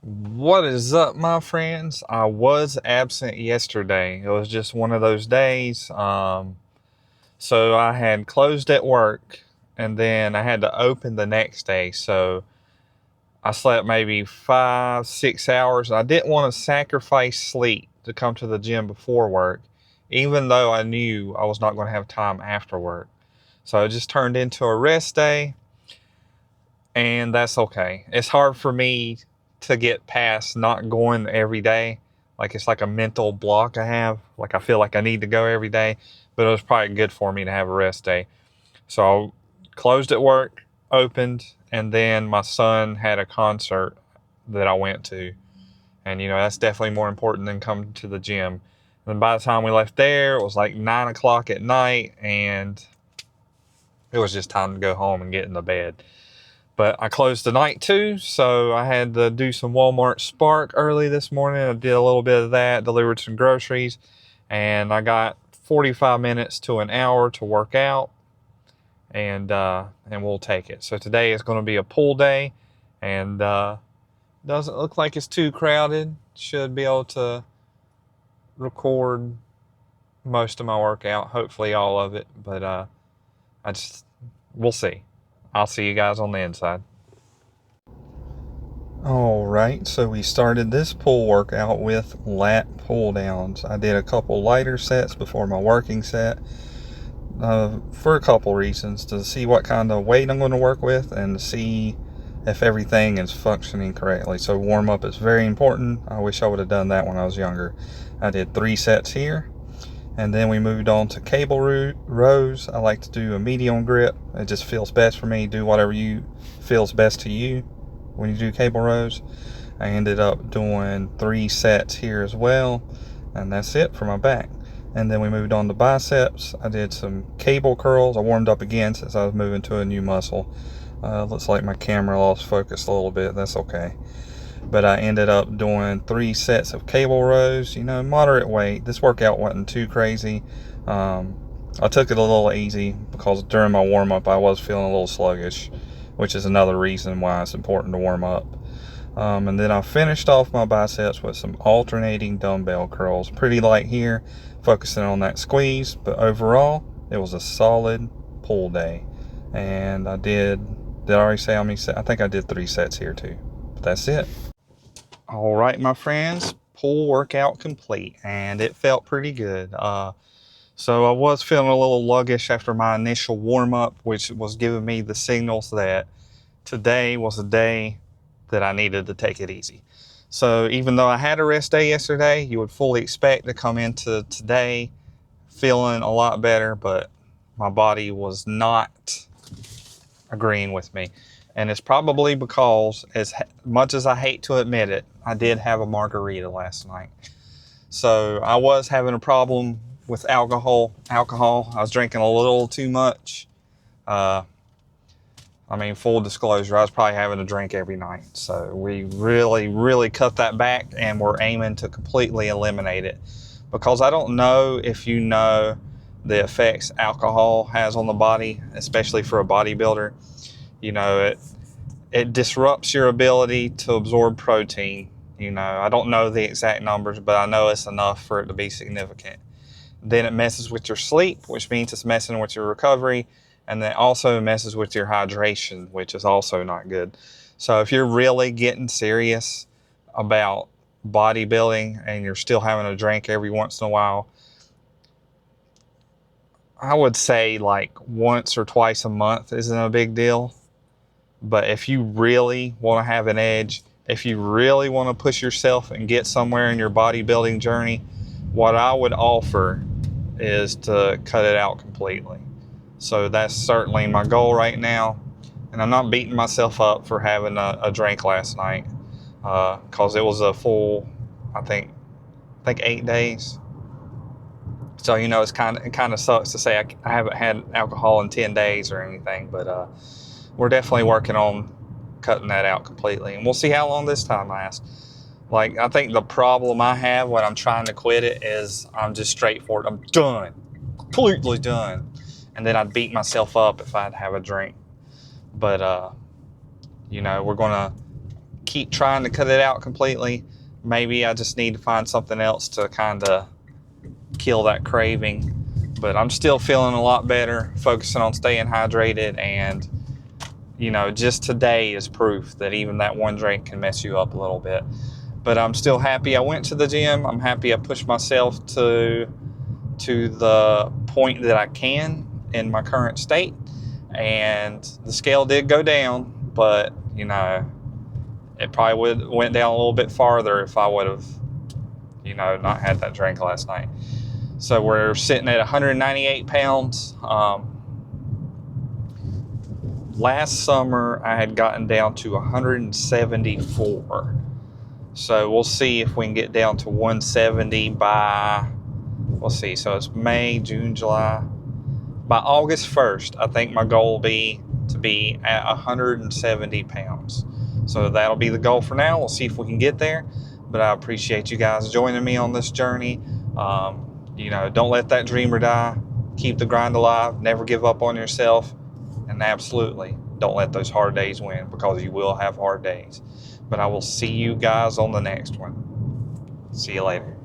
What is up, my friends? I was absent yesterday. It was just one of those days. So I had closed at work and then I had to open the next day. So I slept maybe 5, 6 hours. I didn't want to sacrifice sleep to come to the gym before work, even though I knew I was not going to have time after work. So it just turned into a rest day, and that's okay. It's hard for me to get past not going every day. Like it's like a mental block I have. Like I feel like I need to go every day, but it was probably good for me to have a rest day. So I closed at work, opened, and then my son had a concert that I went to. And that's definitely more important than coming to the gym. And by the time we left there, it was like 9 o'clock at night, and it was just time to go home and get in the bed. But I closed tonight too, so I had to do some Walmart Spark early this morning. I did a little bit of that, delivered some groceries, and I got 45 minutes to an hour to work out, and we'll take it. So today is going to be a pool day, and doesn't look like it's too crowded. Should be able to record most of my workout, hopefully all of it, but we'll see. I'll see you guys on the inside. All right, so we started this pull workout with lat pull downs. I did a couple lighter sets before my working set for a couple reasons: to see what kind of weight I'm going to work with and to see if everything is functioning correctly. So warm up is very important. I wish I would have done that when I was younger. I did 3 sets here, and then we moved on to cable rows. I like to do a medium grip. It just feels best for me. Do whatever feels best to you when you do cable rows. I ended up doing 3 sets here as well, and that's it for my back. And then we moved on to biceps. I did some cable curls. I warmed up again since I was moving to a new muscle. Looks like my camera lost focus a little bit. That's okay. But I ended up doing 3 sets of cable rows, moderate weight. This workout wasn't too crazy. I took it a little easy because during my warm-up I was feeling a little sluggish, which is another reason why it's important to warm up. And then I finished off my biceps with some alternating dumbbell curls. Pretty light here, focusing on that squeeze, but overall it was a solid pull day. And did I already say how many sets? I think I did 3 sets here too. But that's it. All right, my friends, pull workout complete, and it felt pretty good. So I was feeling a little sluggish after my initial warm-up, which was giving me the signals that today was a day that I needed to take it easy. So even though I had a rest day yesterday, you would fully expect to come into today feeling a lot better, but my body was not agreeing with me. And it's probably because, as much as I hate to admit it, I did have a margarita last night. So I was having a problem with alcohol. I was drinking a little too much. Full disclosure, I was probably having a drink every night. So we really, really cut that back, and we're aiming to completely eliminate it. Because I don't know if you know the effects alcohol has on the body, especially for a bodybuilder. It disrupts your ability to absorb protein. I don't know the exact numbers, but I know it's enough for it to be significant. Then it messes with your sleep, which means it's messing with your recovery. And then also messes with your hydration, which is also not good. So if you're really getting serious about bodybuilding and you're still having a drink every once in a while, I would say like once or twice a month isn't a big deal. But if you really want to have an edge, if you really want to push yourself and get somewhere in your bodybuilding journey, what I would offer is to cut it out completely. So that's certainly my goal right now. And I'm not beating myself up for having a drink last night, because it was a full, I think 8 days. So, it kind of sucks to say I haven't had alcohol in 10 days or anything, but we're definitely working on cutting that out completely. And we'll see how long this time lasts. Like, I think the problem I have when I'm trying to quit it is I'm just straightforward. I'm done. Completely done. And then I'd beat myself up if I'd have a drink. But, we're going to keep trying to cut it out completely. Maybe I just need to find something else to kind of kill that craving. But I'm still feeling a lot better, focusing on staying hydrated, and just today is proof that even that one drink can mess you up a little bit. But I'm still happy I went to the gym. I'm happy I pushed myself to the point that I can in my current state. And the scale did go down, but it probably would went down a little bit farther if I would have not had that drink last night. So we're sitting at 198 pounds. Last summer I had gotten down to 174. So we'll see if we can get down to 170 by, we'll see. So it's May, June, July. By August 1st, I think my goal will be to be at 170 pounds. So that'll be the goal for now. We'll see if we can get there. But I appreciate you guys joining me on this journey. Don't let that dreamer die. Keep the grind alive. Never give up on yourself. And absolutely, don't let those hard days win, because you will have hard days. But I will see you guys on the next one. See you later.